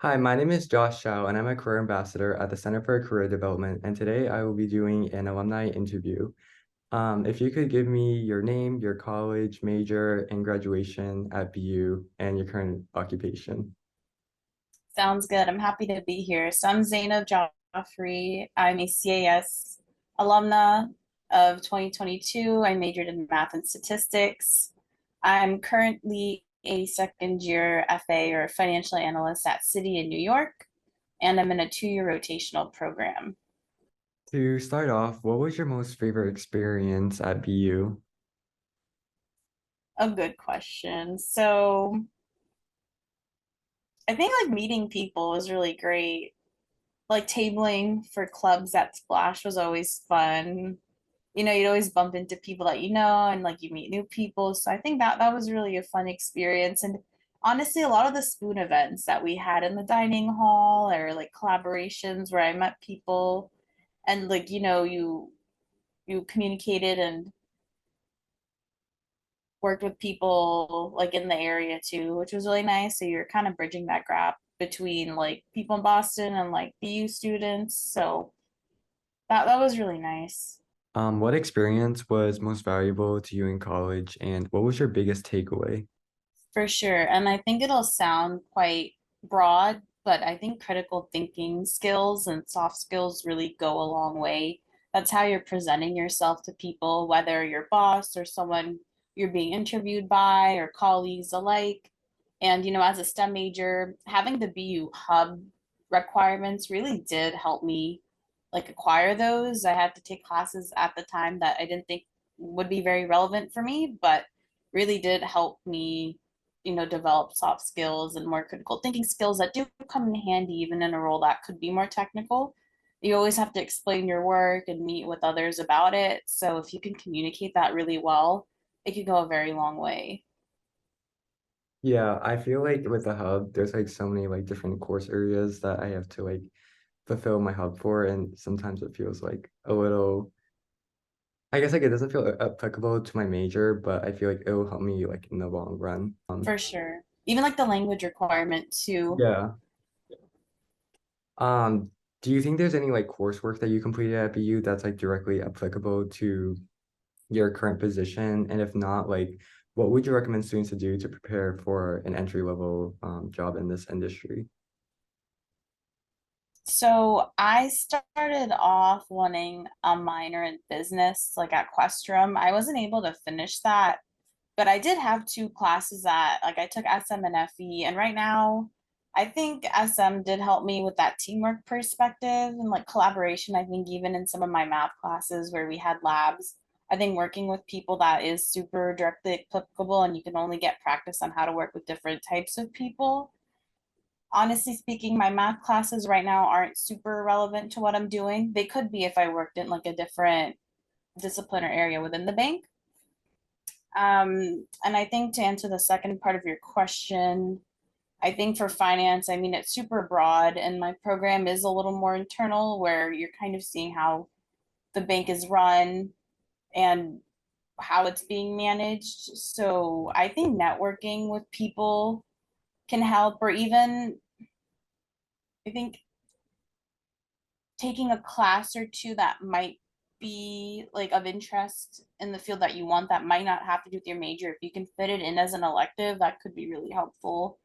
Hi, my name is Josh Shao, and I'm a career ambassador at the Center for Career Development. And today I will be doing an alumni interview. If you could give me your name, your college major, and graduation at BU, and your current occupation. Sounds good. I'm happy to be here. So I'm Zainab Jafri. I'm a CAS alumna of 2022. I majored in math and statistics. I'm currently a second year FA or financial analyst at Citi in New York, and I'm in a 2-year rotational program. To start off, what was your most favorite experience at BU? A good question. So I think like meeting people was really great. Like tabling for clubs at Splash was always fun. You'd always bump into people that you know and like you meet new people. So I think that was really a fun experience. And honestly, a lot of the spoon events that we had in the dining hall or like collaborations where I met people and like, you communicated and worked with people like in the area too, which was really nice. So you're kind of bridging that gap between like people in Boston and like BU students. So that was really nice. What experience was most valuable to you in college, and what was your biggest takeaway? For sure. And I think it'll sound quite broad, but I think critical thinking skills and soft skills really go a long way. That's how you're presenting yourself to people, whether your boss or someone you're being interviewed by or colleagues alike. And, as a STEM major, having the BU hub requirements really did help me like acquire those. I had to take classes at the time that I didn't think would be very relevant for me, but really did help me develop soft skills and more critical thinking skills that do come in handy even in a role that could be more technical. You always have to explain your work and meet with others about it. So if you can communicate that really well, it could go a very long way. Yeah, I feel like with the hub, there's like so many like different course areas that I have to like fulfill my hub for, and sometimes it feels like a little, I guess like it doesn't feel applicable to my major, but I feel like it will help me like in the long run. For sure. Even like the language requirement too. Yeah. Um, do you think there's any like coursework that you completed at BU that's like directly applicable to your current position? And if not, like what would you recommend students to do to prepare for an entry level job in this industry? So I started off wanting a minor in business, like at Questrom. I wasn't able to finish that, but I did have two classes that like I took SM and FE, and right now I think SM did help me with that teamwork perspective and like collaboration. I think even in some of my math classes where we had labs, I think working with people that is super directly applicable and you can only get practice on how to work with different types of people. Honestly speaking, my math classes right now aren't super relevant to what I'm doing. They could be if I worked in like a different discipline or area within the bank. And I think to answer the second part of your question, I think for finance, I mean, it's super broad, and my program is a little more internal where you're kind of seeing how the bank is run and how it's being managed. So I think networking with people can help, or even I think taking a class or two that might be like of interest in the field that you want that might not have to do with your major. If you can fit it in as an elective, that could be really helpful.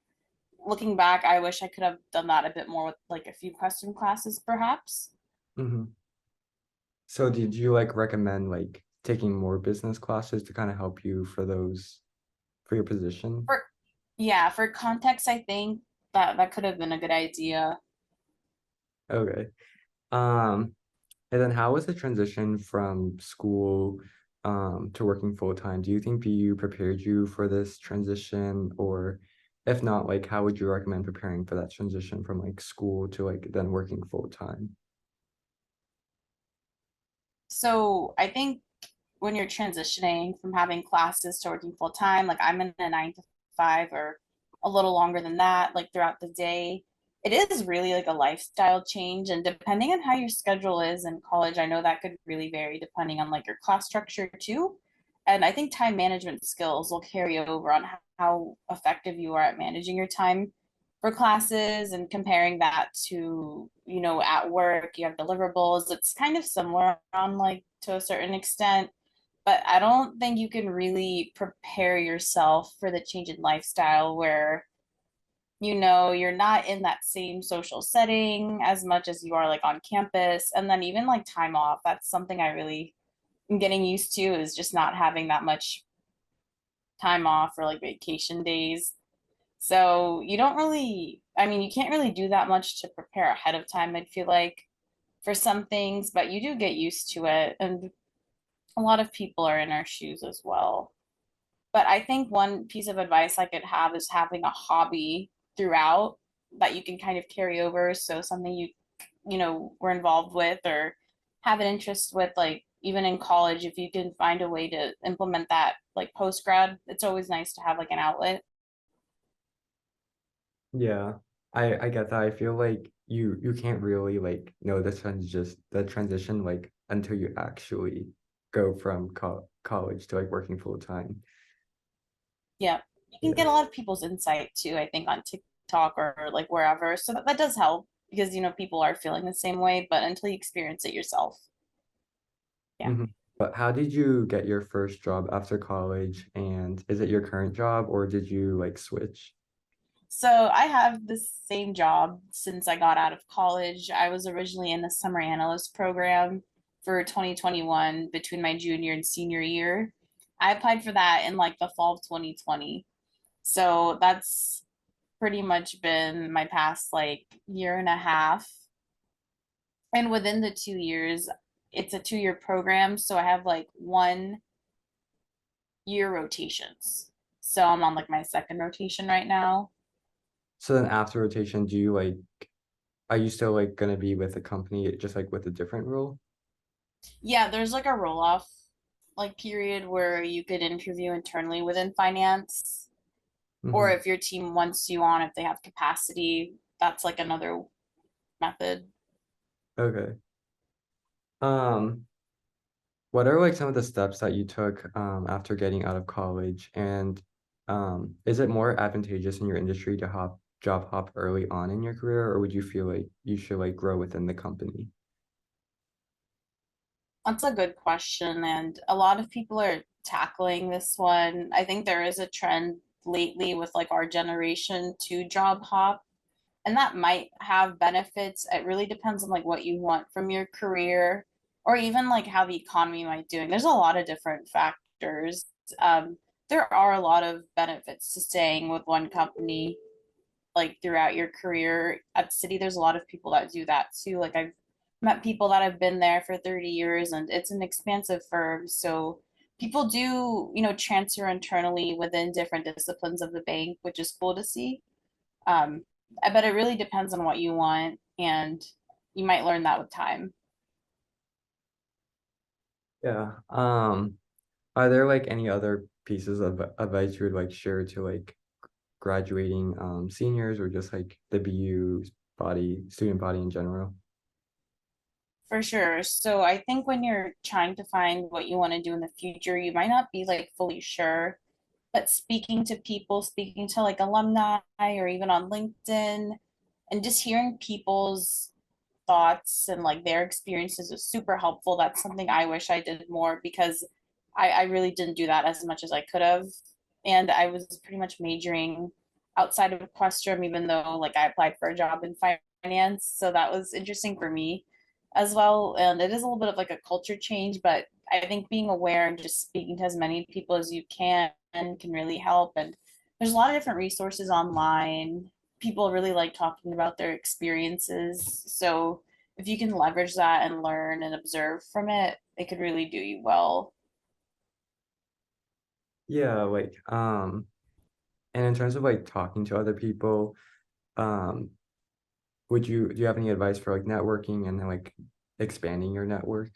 Looking back, I wish I could have done that a bit more with like a few custom classes, perhaps. Hmm. So did you like recommend like taking more business classes to kind of help you for those for your position? For yeah, for context, I think that could have been a good idea. Okay. Um, and then how was the transition from school to working full time? Do you think BU prepared you for this transition, or if not, like how would you recommend preparing for that transition from like school to like then working full time? So I think when you're transitioning from having classes to working full time, like I'm in a 9 to 5 or a little longer than that, like throughout the day, it is really like a lifestyle change. And depending on how your schedule is in college, I know that could really vary depending on like your class structure too. And I think time management skills will carry over on how effective you are at managing your time. for classes and comparing that to, at work, you have deliverables. It's kind of similar on like to a certain extent, but I don't think you can really prepare yourself for the change in lifestyle where, you're not in that same social setting as much as you are like on campus. And then even like time off, that's something I really am getting used to is just not having that much time off or like vacation days. So you don't really, I mean, you can't really do that much to prepare ahead of time, I'd feel like, for some things, but you do get used to it. And a lot of people are in our shoes as well. But I think one piece of advice I could have is having a hobby throughout that you can kind of carry over. So something were involved with or have an interest with, like even in college, if you can find a way to implement that like post grad, it's always nice to have like an outlet. Yeah, I get that. I feel like you can't really like know the transition like until you actually go from college to like working full time. Yeah. You can Yeah. get a lot of people's insight too, I think, on TikTok or like wherever. So that does help because, people are feeling the same way, but until you experience it yourself. Yeah. Hmm. But how did you get your first job after college? And is it your current job or did you like switch? So I have the same job since I got out of college. I was originally in the summer analyst program for 2021 between my junior and senior year. I applied for that in like the fall of 2020. So that's pretty much been my past like year and a half. And within the 2 years, it's a 2 year program. So I have like 1 year rotations. So I'm on like my second rotation right now. So then after rotation, do you like are you still like gonna be with a company just like with a different role? Yeah, there's like a roll off like period where you could interview internally within finance, or Hmm. if your team wants you on, if they have capacity, that's like another method. Okay. Um, what are like some of the steps that you took after getting out of college? And is it more advantageous in your industry to job hop early on in your career, or would you feel like you should like grow within the company? That's a good question, and a lot of people are tackling this one. I think there is a trend lately with like our generation to job hop, and that might have benefits. It really depends on like what you want from your career or even like how the economy might doing. There's a lot of different factors. Um, there are a lot of benefits to staying with one company like throughout your career at City. There's a lot of people that do that too. Like I've met people that have been there for 30 years and it's an expansive firm. So people do, transfer internally within different disciplines of the bank, which is cool to see. Um, but it really depends on what you want, and you might learn that with time. Yeah. Are there like any other pieces of advice you would like share to like graduating seniors or just like the BU student body in general? For sure. So I think when you're trying to find what you want to do in the future, you might not be like fully sure, but speaking to people, speaking to like alumni or even on LinkedIn, and just hearing people's thoughts and like their experiences is super helpful. That's something I wish I did more because I really didn't do that as much as I could have. And I was pretty much majoring outside of Equestrium, even though like I applied for a job in finance. So that was interesting for me as well. And it is a little bit of like a culture change, but I think being aware and just speaking to as many people as you can really help. And there's a lot of different resources online. People really like talking about their experiences. So if you can leverage that and learn and observe from it, it could really do you well. Yeah, like and in terms of like talking to other people, um do you have any advice for like networking and like expanding your network?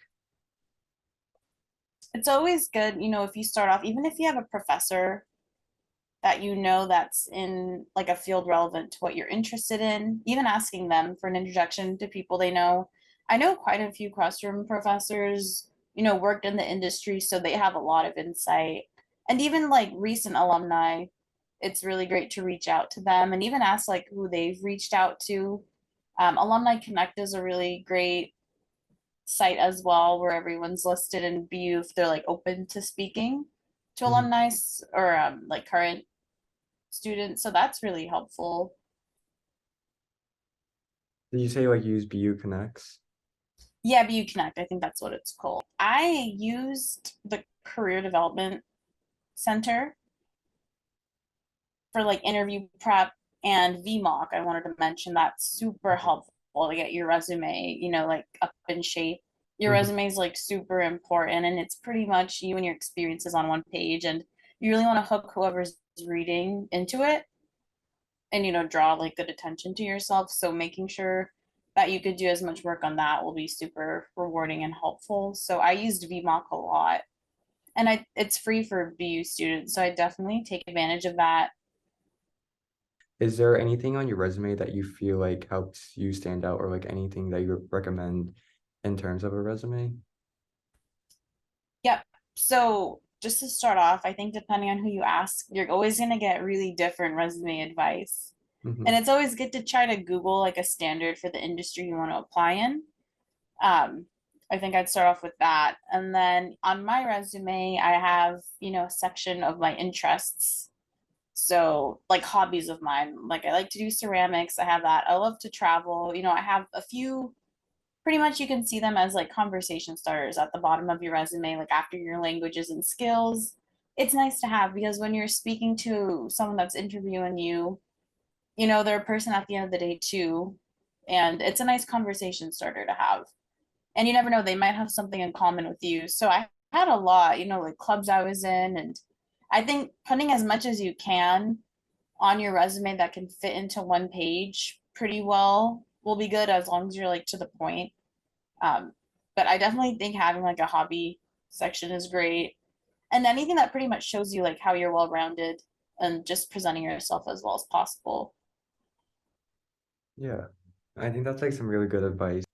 It's always good, if you start off, even if you have a professor that that's in like a field relevant to what you're interested in, even asking them for an introduction to people they know. I know quite a few classroom professors, worked in the industry, so they have a lot of insight. And even like recent alumni, it's really great to reach out to them and even ask like who they've reached out to. Alumni Connect is a really great site as well where everyone's listed and view if they're like open to speaking to Mhm. alumni or like current students. So that's really helpful. Did you say like use BU Connects? Yeah, BU Connect, I think that's what it's called. I used the Career Development Center for like interview prep and VMOC. I wanted to mention that's super Mhm. helpful to get your resume, like up in shape. Your Mhm. resume is like super important and it's pretty much you and your experiences on one page. And you really want to hook whoever's reading into it and, draw like good attention to yourself. So making sure that you could do as much work on that will be super rewarding and helpful. So I used VMOC a lot and it's free for BU students. So I definitely take advantage of that. Is there anything on your resume that you feel like helps you stand out or like anything that you recommend in terms of a resume? Yep. So just to start off, I think depending on who you ask, you're always going to get really different resume advice. And Hmm. it's always good to try to Google like a standard for the industry you want to apply in. Um, I think I'd start off with that. And then on my resume, I have, a section of my interests. So like hobbies of mine, like I like to do ceramics. I have that. I love to travel. I have a few pretty much you can see them as like conversation starters at the bottom of your resume, like after your languages and skills. It's nice to have because when you're speaking to someone that's interviewing you, they're a person at the end of the day too. And it's a nice conversation starter to have. And you never know, they might have something in common with you. So I had a lot, like clubs I was in. And I think putting as much as you can on your resume that can fit into one page pretty well will be good as long as you're like to the point. um, but I definitely think having like a hobby section is great. And anything that pretty much shows you like how you're well rounded and just presenting yourself as well as possible. Yeah, I think that's like some really good advice.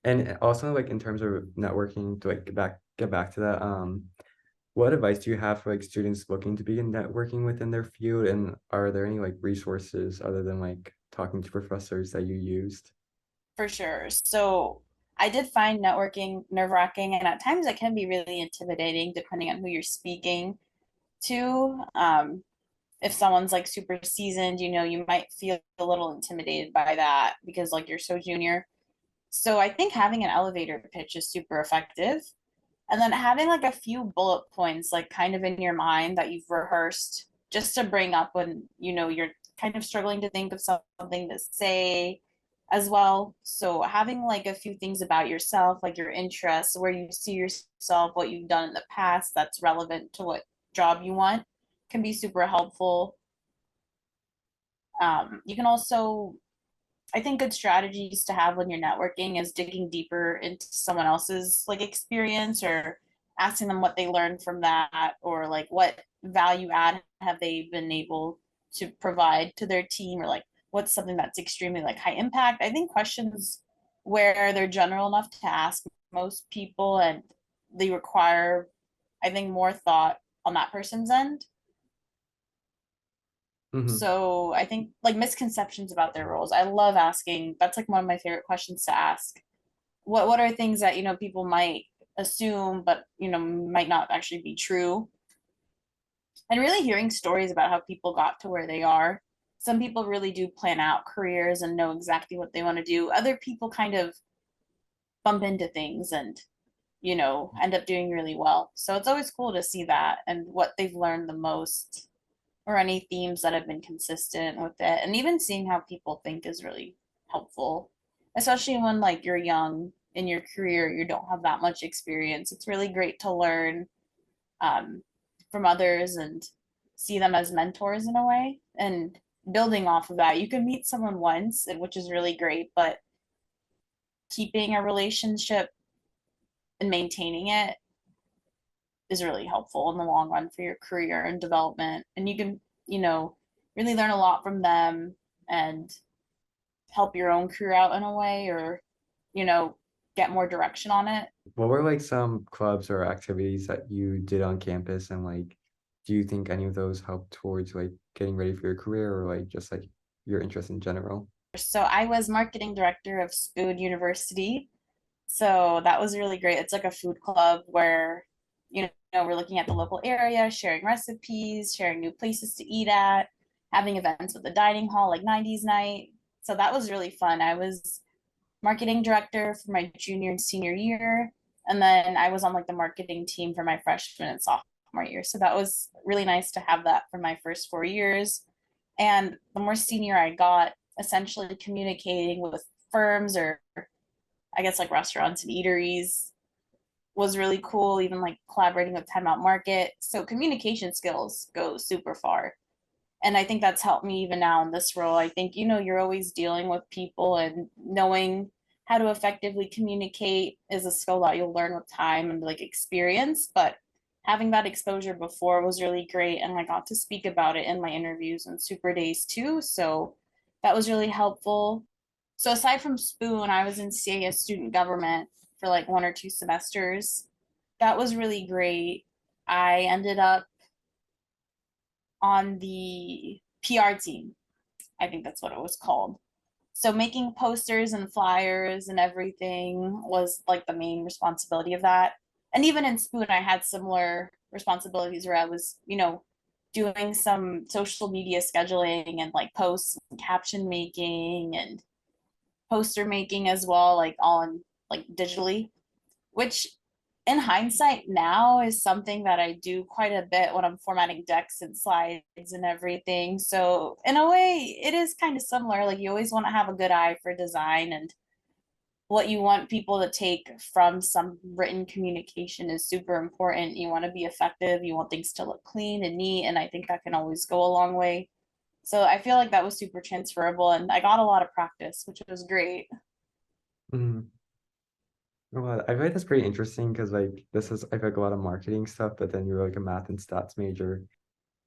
And also like in terms of networking, to like get back to that, what advice do you have for like students looking to be in networking within their field? And are there any like resources other than like talking to professors that you used? For sure. So I did find networking nerve-wracking and at times it can be really intimidating depending on who you're speaking to. If someone's like super seasoned, you might feel a little intimidated by that because like you're so junior. So I think having an elevator pitch is super effective. And then having like a few bullet points, like kind of in your mind that you've rehearsed just to bring up when, you're kind of struggling to think of something to say as well. So having like a few things about yourself, like your interests, where you see yourself, what you've done in the past that's relevant to what job you want can be super helpful. You can also I think good strategies to have when you're networking is digging deeper into someone else's like experience or asking them what they learned from that or like what value add have they been able to provide to their team or like what's something that's extremely like high impact. I think questions where they're general enough to ask most people and they require I think more thought on that person's end. Hmm. So I think like misconceptions about their roles. I love asking. That's like one of my favorite questions to ask. What are things that, people might assume but, might not actually be true? And really hearing stories about how people got to where they are. Some people really do plan out careers and know exactly what they want to do. Other people kind of bump into things and, end up doing really well. So it's always cool to see that and what they've learned the most or any themes that have been consistent with it. And even seeing how people think is really helpful, especially when like you're young in your career, you don't have that much experience. It's really great to learn um, from others and see them as mentors in a way. And building off of that, you can meet someone once, which is really great, but keeping a relationship and maintaining it is really helpful in the long run for your career and development. And you can, really learn a lot from them and help your own career out in a way or, you know, get more direction on it. What were like some clubs or activities that you did on campus and like do you think any of those help towards like getting ready for your career or like just like your interest in general? So I was marketing director of Spoon University. So that was really great. It's like a food club where, we're looking at the local area, sharing recipes, sharing new places to eat at, having events with the dining hall, like 90s night. So that was really fun. I was marketing director for my junior and senior year. And then I was on like the marketing team for my freshman and sophomore year. So that was really nice to have that for my first 4 years. And the more senior I got, essentially communicating with firms or I guess like restaurants and eateries was really cool, even like collaborating with Time Out Market. So communication skills go super far. And I think that's helped me even now in this role. I think, you're always dealing with people and knowing how to effectively communicate is a skill that you'll learn with time and like experience. But having that exposure before was really great. And I got to speak about it in my interviews and super days too. So that was really helpful. So aside from Spoon, I was in CAS student government for like 1 or 2 semesters. That was really great. I ended up on the PR team. I think that's what it was called. So making posters and flyers and everything was like the main responsibility of that. And even in Spoon, I had similar responsibilities where I was, doing some social media scheduling and like posts and caption making and poster making as well, like on like digitally, which in hindsight now is something that I do quite a bit when I'm formatting decks and slides and everything. So in a way, it is kind of similar. Like you always want to have a good eye for design and what you want people to take from some written communication is super important. You want to be effective, you want things to look clean and neat, and I think that can always go a long way. So I feel like that was super transferable and I got a lot of practice, which was great. Mm. Well, I feel like that's pretty interesting because like this is I feel like a lot of marketing stuff, but then you're like a math and stats major.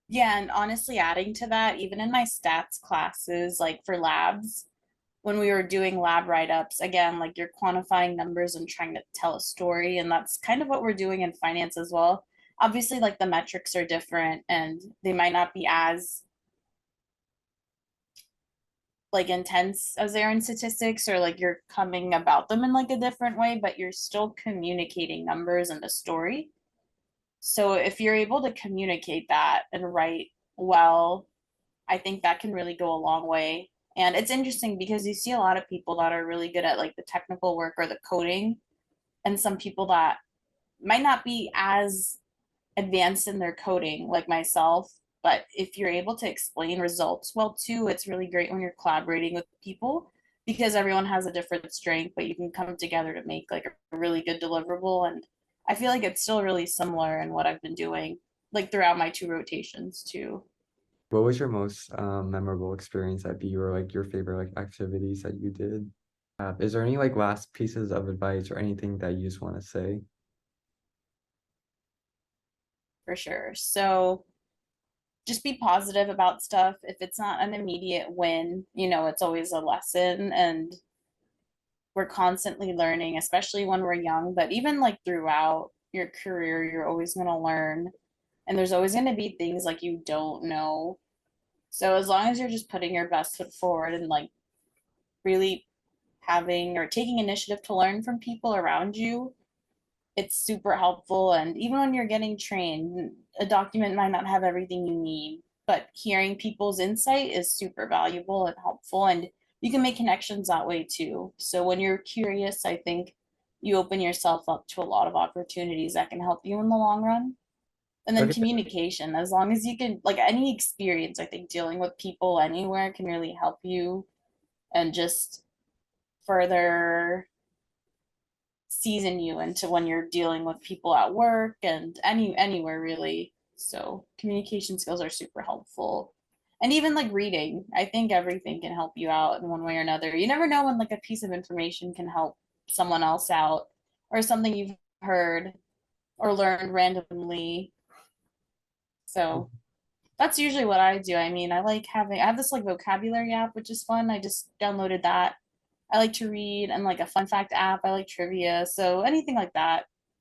Yeah, and honestly, adding to that, even in my stats classes, like for labs, when we were doing lab write-ups, again, like you're quantifying numbers and trying to tell a story, and that's kind of what we're doing in finance as well. Obviously, like the metrics are different and they might not be as like intense as they are in statistics, or like you're coming about them in like a different way, but you're still communicating numbers and a story. So if you're able to communicate that and write well, I think that can really go a long way. And it's interesting because you see a lot of people that are really good at like the technical work or the coding, and some people that might not be as advanced in their coding like myself. But if you're able to explain results well too, it's really great when you're collaborating with people because everyone has a different strength, but you can come together to make like a really good deliverable. And I feel like it's still really similar in what I've been doing, like throughout my 2 rotations too. What was your most memorable experience at BU or like your favorite like activities that you did? Is there any like last pieces of advice or anything that you just want to say? For sure. So just be positive about stuff. If it's not an immediate win, it's always a lesson. And we're constantly learning, especially when we're young, but even like throughout your career, you're always going to learn. And there's always going to be things like you don't know. So as long as you're just putting your best foot forward and like really having or taking initiative to learn from people around you, it's super helpful. And even when you're getting trained, a document might not have everything you need, but hearing people's insight is super valuable and helpful. And you can make connections that way too. So when you're curious, I think you open yourself up to a lot of opportunities that can help you in the long run. And then Okay. communication, as long as you can, like any experience, I think dealing with people anywhere can really help you and just further season you into when you're dealing with people at work and anywhere really. So communication skills are super helpful. And even like reading, I think everything can help you out in one way or another. You never know when like a piece of information can help someone else out or something you've heard or learned randomly. So that's usually what I do. I mean, I have this like vocabulary app, which is fun. I just downloaded that. I like to read and like a fun fact app. I like trivia. So anything like that